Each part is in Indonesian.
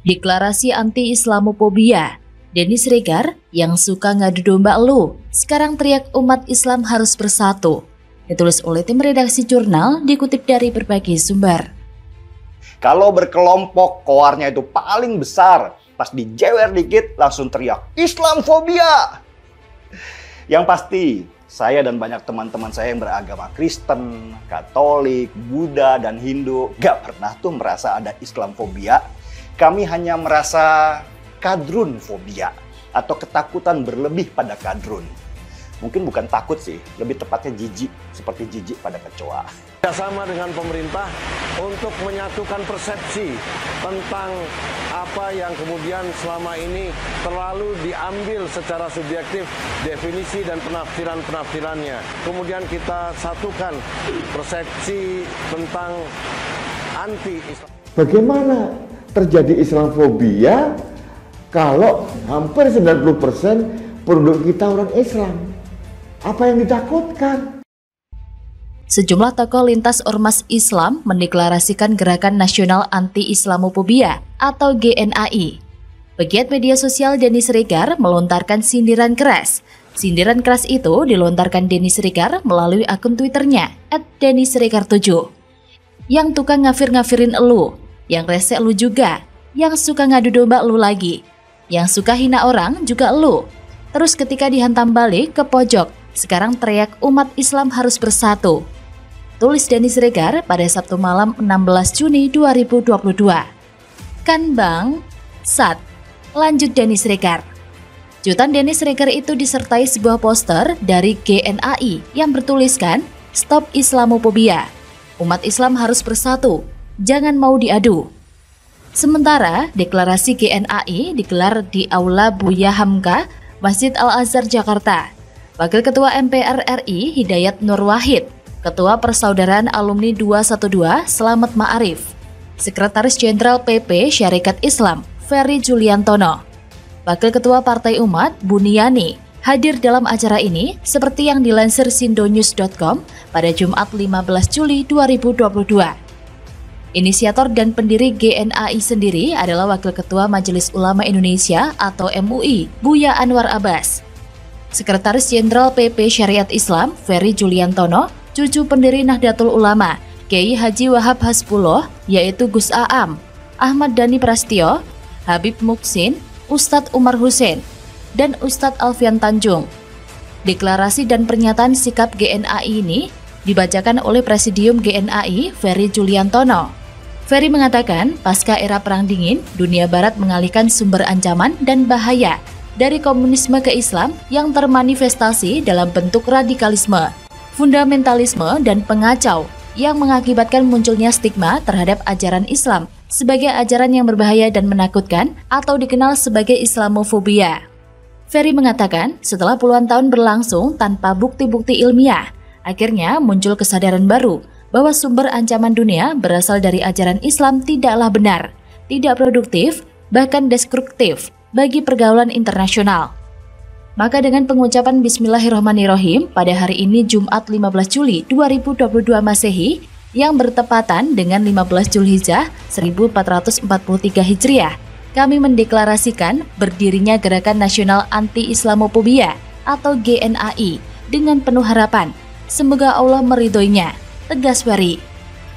Deklarasi anti-Islamophobia. Denny Sregar yang suka ngadu domba elu, sekarang teriak umat Islam harus bersatu. Ditulis oleh tim redaksi jurnal, dikutip dari berbagai sumber. Kalau berkelompok, koarnya itu paling besar. Pas dijewer dikit, langsung teriak, Islamfobia! Yang pasti, saya dan banyak teman-teman saya yang beragama Kristen, Katolik, Buddha, dan Hindu gak pernah tuh merasa ada Islamfobia. Kami hanya merasa kadrunfobia atau ketakutan berlebih pada kadrun. Mungkin bukan takut sih, lebih tepatnya jijik, seperti jijik pada kecoa. Bersama dengan pemerintah untuk menyatukan persepsi tentang apa yang kemudian selama ini terlalu diambil secara subjektif definisi dan penafsirannya. Kemudian kita satukan persepsi tentang anti-Islam. Bagaimana terjadi Islamfobia kalau hampir 90% penduduk kita orang Islam? Apa yang ditakutkan? Sejumlah tokoh lintas ormas Islam mendeklarasikan Gerakan Nasional Anti-Islamophobia atau GNAI. Pegiat media sosial Denny Sregar melontarkan sindiran keras. Sindiran keras itu dilontarkan Denny Sregar melalui akun Twitternya @DennySregar7. Yang tukang ngafir-ngafirin elu, yang rese elu juga, yang suka ngadu domba elu lagi, yang suka hina orang juga elu. Terus ketika dihantam balik ke pojok, sekarang teriak umat Islam harus bersatu. Tulis Denny Sregar pada Sabtu malam 16 Juni 2022. Kan bang? Sat. Lanjut Denny Sregar. Cuitan Denny Sregar itu disertai sebuah poster dari GNAI yang bertuliskan Stop Islamophobia. Umat Islam harus bersatu, jangan mau diadu. Sementara deklarasi GNAI digelar di Aula Buya Hamka, Masjid Al-Azhar, Jakarta. Wakil Ketua MPR RI Hidayat Nur Wahid, Ketua Persaudaraan Alumni 212 Selamat Ma'arif, Sekretaris Jenderal PP Syarikat Islam Ferry Juliantono, Wakil Ketua Partai Umat Buniyani hadir dalam acara ini seperti yang dilansir sindonews.com pada Jumat 15 Juli 2022. Inisiator dan pendiri GNAI sendiri adalah Wakil Ketua Majelis Ulama Indonesia atau MUI, Buya Anwar Abbas. Sekretaris Jenderal PP Syariat Islam, Ferry Juliantono, cucu pendiri Nahdlatul Ulama, Kiai Haji Wahab Hasbullah, yaitu Gus Aam, Ahmad Dhani Prastyo, Habib Muksin, Ustadz Umar Hussein, dan Ustadz Alfian Tanjung. Deklarasi dan pernyataan sikap GNAI ini dibacakan oleh Presidium GNAI, Ferry Juliantono. Ferry mengatakan, pasca era Perang Dingin, dunia Barat mengalihkan sumber ancaman dan bahaya dari komunisme ke Islam yang termanifestasi dalam bentuk radikalisme, fundamentalisme, dan pengacau yang mengakibatkan munculnya stigma terhadap ajaran Islam sebagai ajaran yang berbahaya dan menakutkan atau dikenal sebagai Islamophobia. Ferry mengatakan, setelah puluhan tahun berlangsung tanpa bukti-bukti ilmiah, akhirnya muncul kesadaran baru bahwa sumber ancaman dunia berasal dari ajaran Islam tidaklah benar, tidak produktif, bahkan destruktif bagi pergaulan internasional. Maka dengan pengucapan Bismillahirrahmanirrahim pada hari ini Jumat 15 Juli 2022 Masehi yang bertepatan dengan 15 Zulhijjah 1443 Hijriah, kami mendeklarasikan berdirinya Gerakan Nasional Anti-Islamophobia atau GNAI dengan penuh harapan. Semoga Allah meridhoinya, tegas Ferry.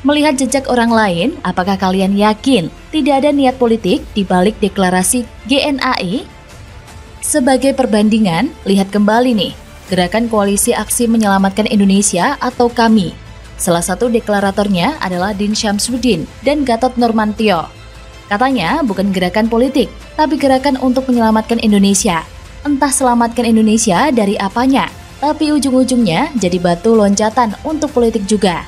Melihat jejak orang lain, apakah kalian yakin tidak ada niat politik di balik deklarasi GNAI? Sebagai perbandingan, lihat kembali nih, Gerakan Koalisi Aksi Menyelamatkan Indonesia atau KAMI. Salah satu deklaratornya adalah Din Syamsuddin dan Gatot Nurmantio. Katanya bukan gerakan politik, tapi gerakan untuk menyelamatkan Indonesia. Entah selamatkan Indonesia dari apanya, tapi ujung-ujungnya jadi batu loncatan untuk politik juga.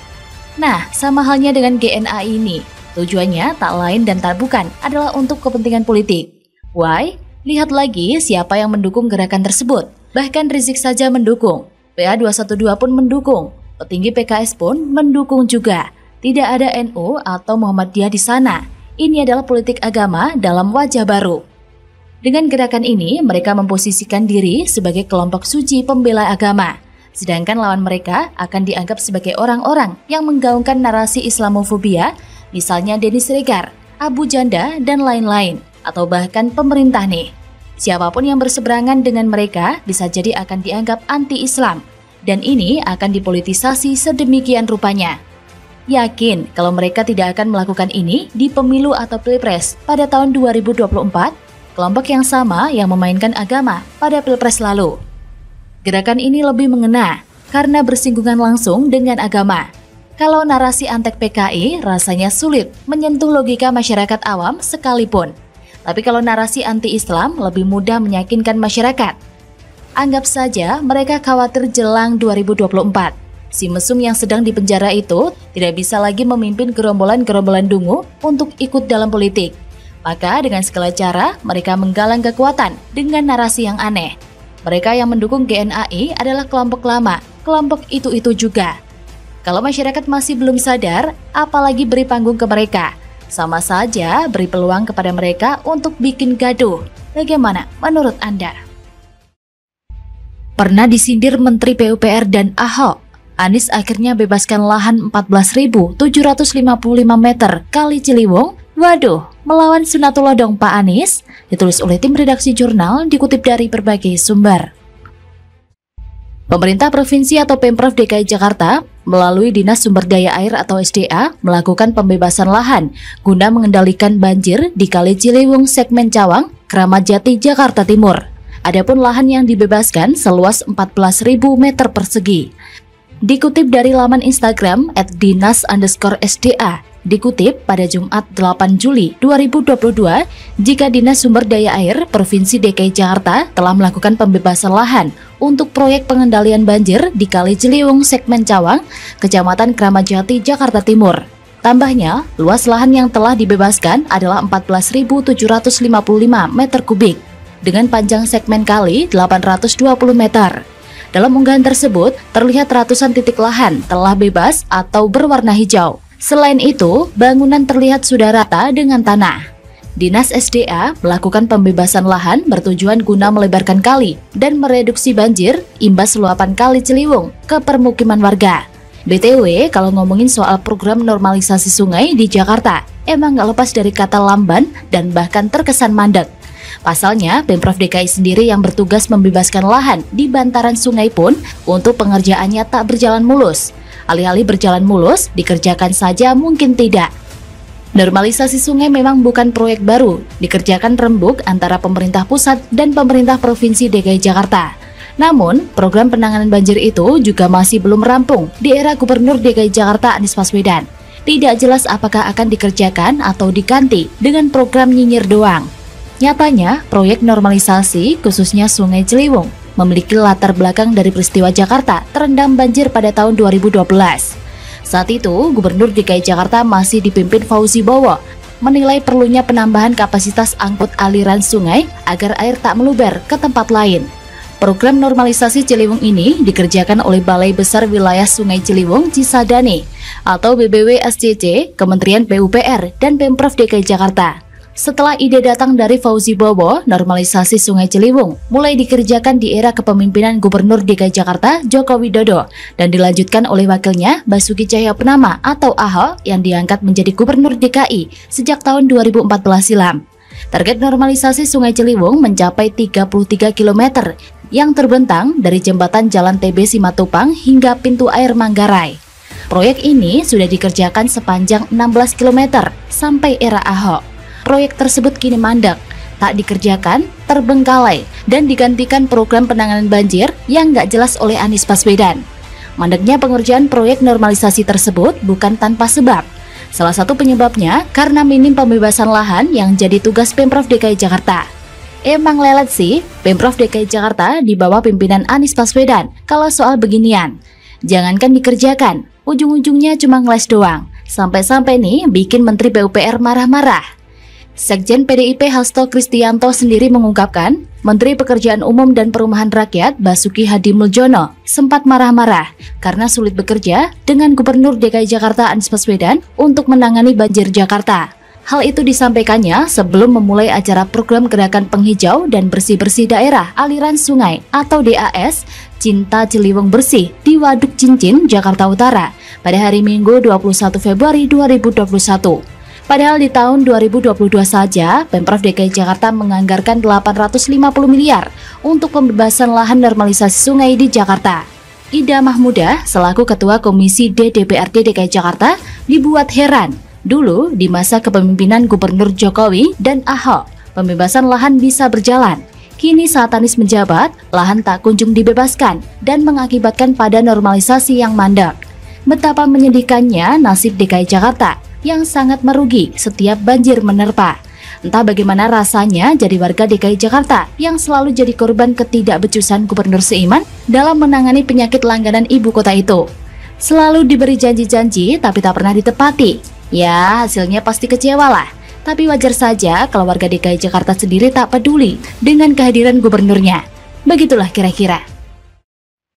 Nah, sama halnya dengan GNAI ini. Tujuannya tak lain dan tak bukan adalah untuk kepentingan politik. Why? Lihat lagi siapa yang mendukung gerakan tersebut. Bahkan Rizik saja mendukung. PA212 pun mendukung. Petinggi PKS pun mendukung juga. Tidak ada NU atau Muhammadiyah di sana. Ini adalah politik agama dalam wajah baru. Dengan gerakan ini, mereka memposisikan diri sebagai kelompok suci pembela agama. Sedangkan lawan mereka akan dianggap sebagai orang-orang yang menggaungkan narasi Islamophobia, misalnya Denny Sregar Abu Janda, dan lain-lain, atau bahkan pemerintah nih. Siapapun yang berseberangan dengan mereka bisa jadi akan dianggap anti-Islam, dan ini akan dipolitisasi sedemikian rupanya. Yakin kalau mereka tidak akan melakukan ini di pemilu atau pilpres pada tahun 2024, kelompok yang sama yang memainkan agama pada pilpres lalu. Gerakan ini lebih mengena karena bersinggungan langsung dengan agama. Kalau narasi antek PKI rasanya sulit menyentuh logika masyarakat awam sekalipun. Tapi kalau narasi anti-Islam lebih mudah meyakinkan masyarakat. Anggap saja mereka khawatir jelang 2024. Si mesum yang sedang dipenjara itu tidak bisa lagi memimpin gerombolan-gerombolan dungu untuk ikut dalam politik. Maka dengan segala cara mereka menggalang kekuatan dengan narasi yang aneh. Mereka yang mendukung GNAI adalah kelompok lama, kelompok itu-itu juga. Kalau masyarakat masih belum sadar, apalagi beri panggung ke mereka. Sama saja beri peluang kepada mereka untuk bikin gaduh. Bagaimana menurut Anda? Pernah disindir Menteri PUPR dan Ahok, Anies akhirnya bebaskan lahan 14.755 meter kali Ciliwung. Waduh, melawan Sunatullah dong Pak Anies, ditulis oleh tim redaksi jurnal dikutip dari berbagai sumber. Pemerintah Provinsi atau Pemprov DKI Jakarta melalui Dinas Sumber Daya Air atau SDA melakukan pembebasan lahan guna mengendalikan banjir di Kali Ciliwung segmen Cawang, Kramat Jati, Jakarta Timur. Adapun lahan yang dibebaskan seluas 14.000 meter persegi. Dikutip dari laman Instagram @dinas_SDA, dikutip pada Jumat 8 Juli 2022, jika Dinas Sumber Daya Air Provinsi DKI Jakarta telah melakukan pembebasan lahan untuk proyek pengendalian banjir di Kali Ciliwung segmen Cawang, Kecamatan Kramat Jati, Jakarta Timur. Tambahnya, luas lahan yang telah dibebaskan adalah 14.755 meter kubik dengan panjang segmen kali 820 meter. Dalam unggahan tersebut, terlihat ratusan titik lahan telah bebas atau berwarna hijau. Selain itu, bangunan terlihat sudah rata dengan tanah. Dinas SDA melakukan pembebasan lahan bertujuan guna melebarkan kali dan mereduksi banjir imbas luapan Kali Ciliwung ke permukiman warga. BTW, kalau ngomongin soal program normalisasi sungai di Jakarta, emang nggak lepas dari kata lamban dan bahkan terkesan mandek. Pasalnya, Pemprov DKI sendiri yang bertugas membebaskan lahan di bantaran sungai pun untuk pengerjaannya tak berjalan mulus. Alih-alih berjalan mulus, dikerjakan saja mungkin tidak. Normalisasi sungai memang bukan proyek baru, dikerjakan rembuk antara pemerintah pusat dan pemerintah Provinsi DKI Jakarta. Namun, program penanganan banjir itu juga masih belum rampung di era Gubernur DKI Jakarta Anies Baswedan. Tidak jelas apakah akan dikerjakan atau diganti dengan program nyinyir doang. Nyatanya, proyek normalisasi khususnya Sungai Ciliwung memiliki latar belakang dari peristiwa Jakarta terendam banjir pada tahun 2012. Saat itu, Gubernur DKI Jakarta masih dipimpin Fauzi Bowo menilai perlunya penambahan kapasitas angkut aliran sungai agar air tak meluber ke tempat lain. Program normalisasi Ciliwung ini dikerjakan oleh Balai Besar Wilayah Sungai Ciliwung Cisadane atau BBWSCC, Kementerian PUPR, dan Pemprov DKI Jakarta. Setelah ide datang dari Fauzi Bowo, normalisasi Sungai Ciliwung mulai dikerjakan di era kepemimpinan Gubernur DKI Jakarta Joko Widodo dan dilanjutkan oleh wakilnya Basuki Cahayapurnama atau Ahok yang diangkat menjadi Gubernur DKI sejak tahun 2014 silam. Target normalisasi Sungai Ciliwung mencapai 33 km yang terbentang dari jembatan Jalan TB Simatupang hingga pintu air Manggarai. Proyek ini sudah dikerjakan sepanjang 16 km sampai era Ahok. Proyek tersebut kini mandek, tak dikerjakan, terbengkalai, dan digantikan program penanganan banjir yang nggak jelas oleh Anies Baswedan. Mandeknya pengerjaan proyek normalisasi tersebut bukan tanpa sebab. Salah satu penyebabnya karena minim pembebasan lahan yang jadi tugas Pemprov DKI Jakarta. Emang lelet sih, Pemprov DKI Jakarta di bawah pimpinan Anies Baswedan kalau soal beginian. Jangankan dikerjakan, ujung-ujungnya cuma ngeles doang. Sampai-sampai nih bikin Menteri PUPR marah-marah. Sekjen PDIP Hasto Kristianto sendiri mengungkapkan, Menteri Pekerjaan Umum dan Perumahan Rakyat Basuki Hadi Muljono sempat marah-marah karena sulit bekerja dengan Gubernur DKI Jakarta Anies Baswedan untuk menangani banjir Jakarta. Hal itu disampaikannya sebelum memulai acara program Gerakan Penghijau dan Bersih-Bersih Daerah Aliran Sungai atau DAS Cinta Ciliwung Bersih di Waduk Cincin, Jakarta Utara pada hari Minggu 21 Februari 2021. Padahal di tahun 2022 saja, Pemprov DKI Jakarta menganggarkan 850 miliar untuk pembebasan lahan normalisasi sungai di Jakarta. Ida Mahmudah, selaku Ketua Komisi D DPRD DKI Jakarta, dibuat heran. Dulu, di masa kepemimpinan Gubernur Jokowi dan Ahok, pembebasan lahan bisa berjalan. Kini saat Anies menjabat, lahan tak kunjung dibebaskan dan mengakibatkan pada normalisasi yang mandek. Betapa menyedihkannya nasib DKI Jakarta yang sangat merugi setiap banjir menerpa. Entah bagaimana rasanya jadi warga DKI Jakarta yang selalu jadi korban ketidakbecusan Gubernur seiman dalam menangani penyakit langganan ibu kota itu. Selalu diberi janji-janji tapi tak pernah ditepati. Ya, hasilnya pasti kecewa lah. Tapi wajar saja kalau warga DKI Jakarta sendiri tak peduli dengan kehadiran gubernurnya. Begitulah kira-kira.